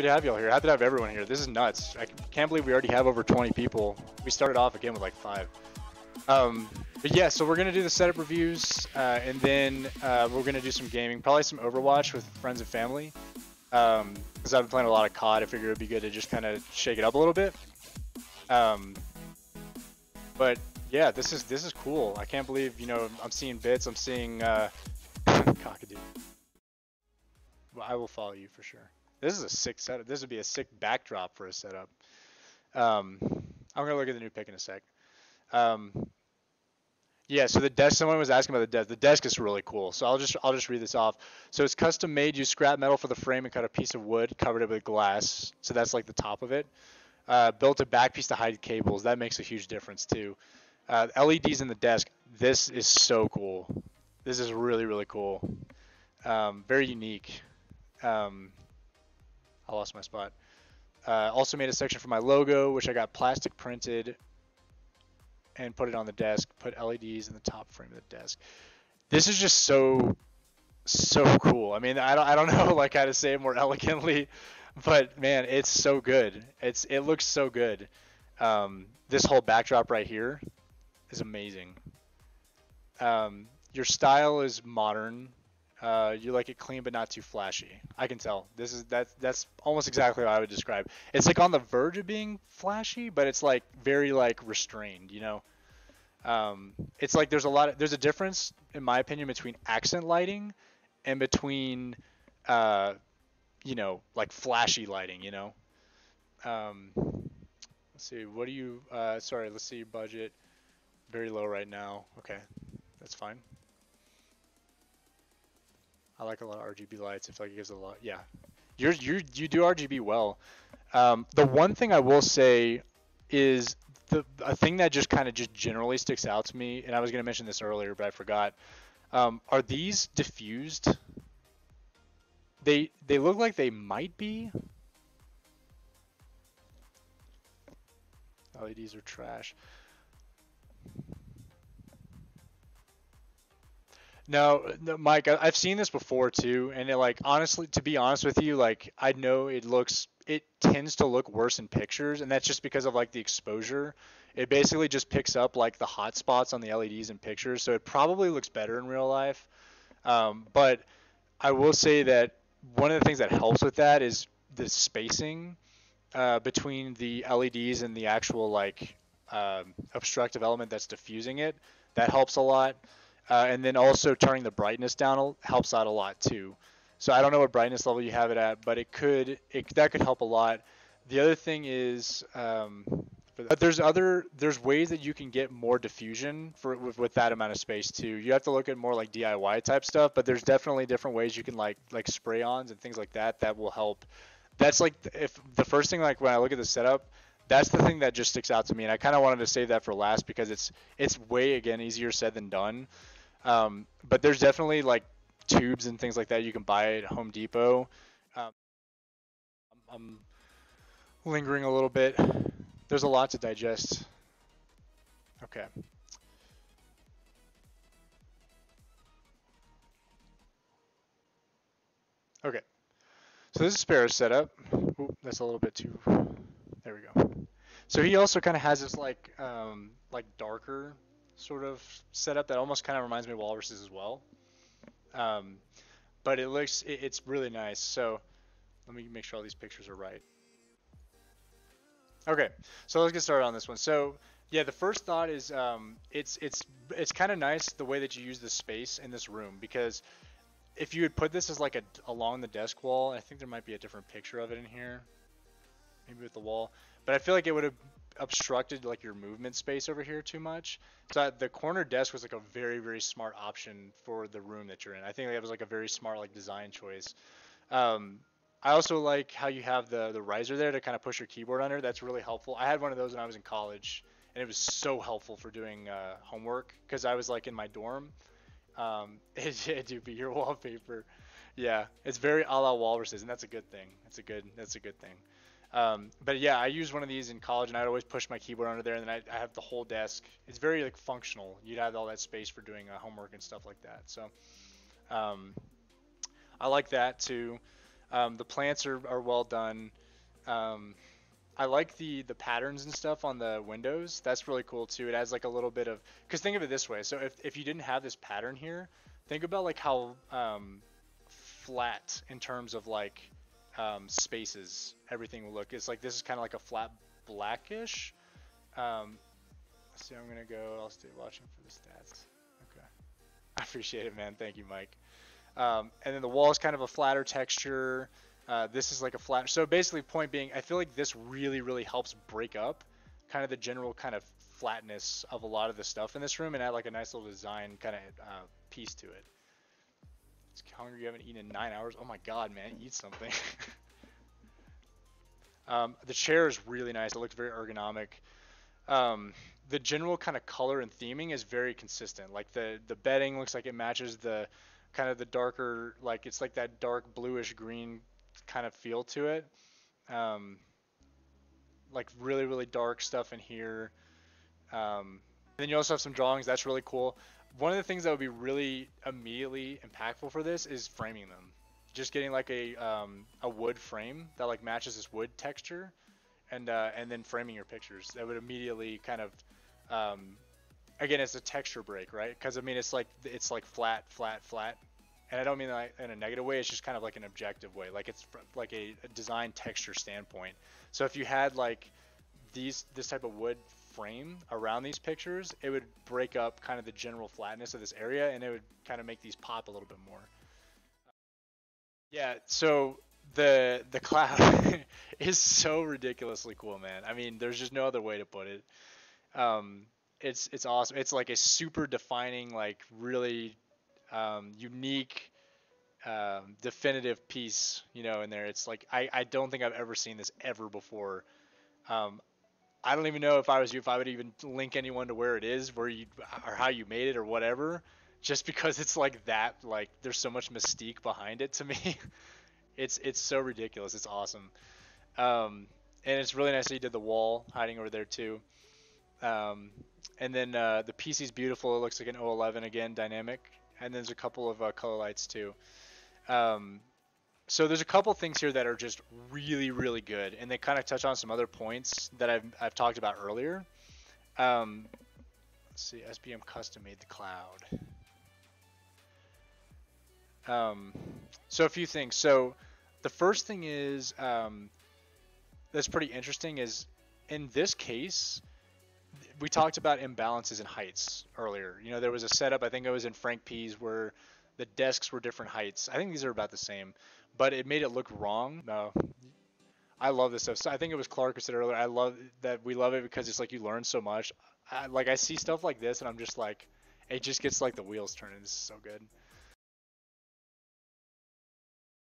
to have y'all here. Happy to have everyone here. This is nuts. I can't believe we already have over 20 people. We started off again with like 5. But yeah, so we're gonna do the setup reviews, and then we're gonna do some gaming, probably some Overwatch with friends and family. Because I've been playing a lot of COD, I figured it'd be good to just kind of shake it up a little bit. But yeah, this is cool. I can't believe, you know, I'm seeing bits. I'm seeing cockadoo. Well, I will follow you for sure. This is a sick setup. This would be a sick backdrop for a setup. I'm gonna look at the new pick in a sec. Yeah, so the desk. Someone was asking about the desk. The desk is really cool. So I'll just read this off. So it's custom made. Use scrap metal for the frame and cut a piece of wood, covered it with glass. So that's like the top of it. Built a back piece to hide cables. That makes a huge difference too. LEDs in the desk. This is so cool. This is really really cool. Very unique. I lost my spot. Also made a section for my logo, which I got plastic printed and put it on the desk. Put LEDs in the top frame of the desk. This is just so cool. I mean, I don't know like how to say it more elegantly, but man, it's so good. It looks so good. This whole backdrop right here is amazing. Your style is modern. You like it clean but not too flashy. I can tell. That's almost exactly how I would describe. It's like on the verge of being flashy, but it's like very like restrained, you know. It's like there's a difference in my opinion between accent lighting and between you know, like flashy lighting, you know. Let's see. What do you sorry, let's see budget. Very low right now. Okay. That's fine. I like a lot of RGB lights. I feel like it gives a lot. Yeah, you do RGB well. The one thing I will say is a thing that just kind of just generally sticks out to me, and I was gonna mention this earlier, but I forgot. Are these diffused? They look like they might be. LEDs are trash. No, Mike, I've seen this before too, and it like honestly, to be honest with you, like I know it tends to look worse in pictures, and that's just because of like the exposure. It basically just picks up like the hot spots on the LEDs in pictures, so it probably looks better in real life. But I will say that one of the things that helps with that is the spacing between the LEDs and the actual like obstructive element that's diffusing it. That helps a lot. And then also turning the brightness down helps out a lot too. So I don't know what brightness level you have it at, but that could help a lot. The other thing is, there's ways that you can get more diffusion with that amount of space too. You have to look at more like DIY type stuff, but there's definitely different ways you can like spray-ons and things like that will help. That's like if the first thing, like when I look at the setup, that's the thing that just sticks out to me, and I kind of wanted to save that for last because it's way again easier said than done. But there's definitely like tubes and things like that you can buy at Home Depot. I'm lingering a little bit. There's a lot to digest. Okay. Okay. So this is Sparrow's setup. Ooh, that's a little bit too. There we go. So he also kind of has this like darker sort of setup that almost kind of reminds me of Walrus's as well. But it's really nice. So let me make sure all these pictures are right. Okay, so let's get started on this one. So yeah, the first thought is it's kind of nice the way that you use the space in this room, because if you would put this as like along the desk wall, I think there might be a different picture of it in here, maybe with the wall, but I feel like it would have obstructed like your movement space over here too much. So the corner desk was like a very very smart option for the room that you're in. I think that was like a very smart like design choice. I also like how you have the riser there to kind of push your keyboard under. That's really helpful. I had one of those when I was in college, and it was so helpful for doing homework because I was like in my dorm. It do be your wallpaper. Yeah, it's very a la Walruses, and that's a good thing. That's a good thing. But yeah, I used one of these in college, and I'd always push my keyboard under there, and then I have the whole desk. It's very like functional. You'd have all that space for doing homework and stuff like that. So I like that too. The plants are well done. Um, I like the patterns and stuff on the windows. That's really cool too. It adds like a little bit of, because think of it this way. So if you didn't have this pattern here, think about like how flat in terms of like spaces everything will look. It's like this is kind of like a flat blackish. Um, so I'm gonna go. I'll stay watching for the stats. Okay, I appreciate it, man. Thank you, Mike. And then the wall is kind of a flatter texture. This is like a flat. So basically, point being, I feel like this really, really helps break up kind of the general kind of flatness of a lot of the stuff in this room and add like a nice little design kind of piece to it. It's hungry. You haven't eaten in 9 hours. Oh my God, man, eat something. The chair is really nice. It looks very ergonomic. The general kind of color and theming is very consistent. Like the bedding looks like it matches the kind of the darker, like it's like that dark bluish green kind of feel to it. Um, like really, really dark stuff in here. Then you also have some drawings. That's really cool. One of the things that would be really immediately impactful for this is framing them. Just getting like a wood frame that like matches this wood texture, and then framing your pictures. That would immediately kind of again, it's a texture break, right? Because I mean, it's like flat, flat, flat, and I don't mean that in a negative way. It's just kind of like an objective way, like it's like a design texture standpoint. So if you had like this type of wood frame around these pictures, it would break up kind of the general flatness of this area, and it would kind of make these pop a little bit more. Yeah. So the cloud is so ridiculously cool, man. I mean, there's just no other way to put it. Um, it's awesome. It's like a super defining, like really unique, definitive piece, in there. It's like I don't think I've ever seen this ever before. Um, I don't even know if I was you, if I would even link anyone to where it is, where you or how you made it or whatever, just because it's like that. Like there's so much mystique behind it to me. It's so ridiculous. It's awesome. And it's really nice that you did the wall hiding over there too. Um, and then the PC is beautiful. It looks like an O11 again, dynamic. And then there's a couple of color lights too. Um, so there's a couple things here that are just really, really good, and they kind of touch on some other points that I've talked about earlier. Let's see, SBM custom made the cloud. So a few things. So the first thing is that's pretty interesting is in this case we talked about imbalances in heights earlier. There was a setup, I think it was in Frank P's, where the desks were different heights. I think these are about the same, but it made it look wrong. No, I love this stuff. So I think it was Clark who said earlier, I love that we love it because it's like you learn so much. I see stuff like this and I'm just like, it just gets like the wheels turning. This is so good.